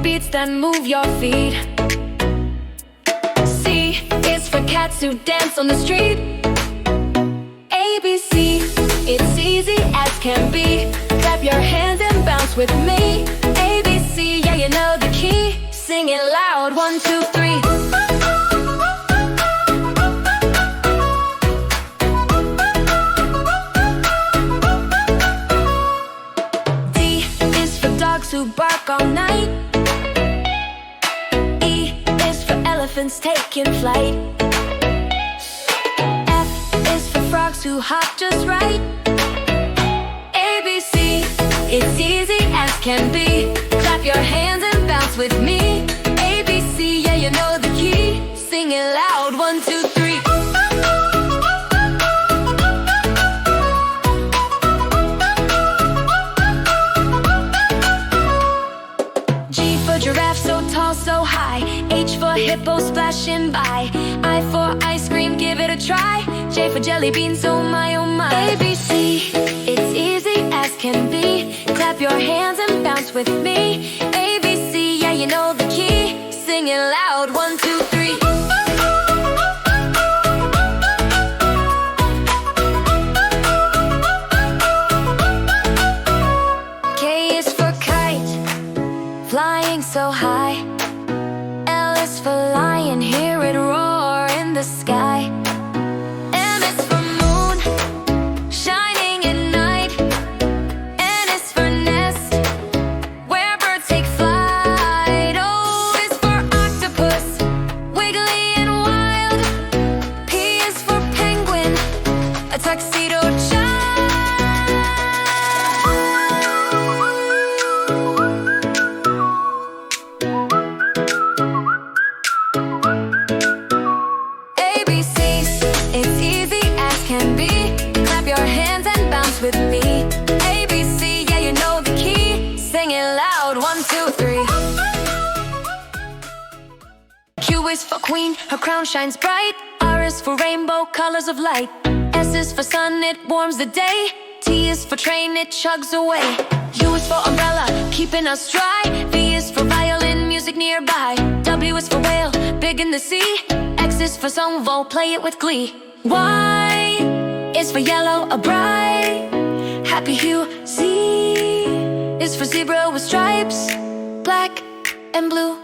beats that move your feet. C is for cats who dance on the street. ABC, it's easy as can be. Clap your hands and bounce with me. ABC, yeah, you know the key. Sing it loud, 1, 2, 3. D is for dogs who bark all night. E is for elephants taking flight. F is for frogs who hop just right. ABC, it's easy as can be. Clap your hands and bounce with me. ABC, yeah, you know the key. Sing it loud, 1, 2, 3. G for giraffe, so tall, so high. H for hippo, splashing by. I for ice cream, give it a try. J for jelly beans, oh my, oh my. ABC, it's easy as can be. Clap your hands and bounce with me. ABC, yeah, you know the key. Sing it loud, 1, 2, 3. K is for kite, flying so high. L is for lion, hear it roar in the sky. M is for moon, shining at night. N is for nest, where birds take flight. O is for octopus, wiggly and wild. P is for penguin, a tuxedo child. ABCs, it's easy as can be. Clap your hands and bounce with me. ABC, yeah, you know the key. Sing it loud, 1, 2, 3. Q is for queen, her crown shines bright. R is for rainbow, colors of light. S is for sun, it warms the day. T is for train, it chugs away. U is for umbrella, keeping us dry. V is for violin, music nearby. W is for whale, big in the sea. X is for songbird, play it with glee. Y is for yellow, a bright happy hue. Z is for zebra with stripes, black and blue.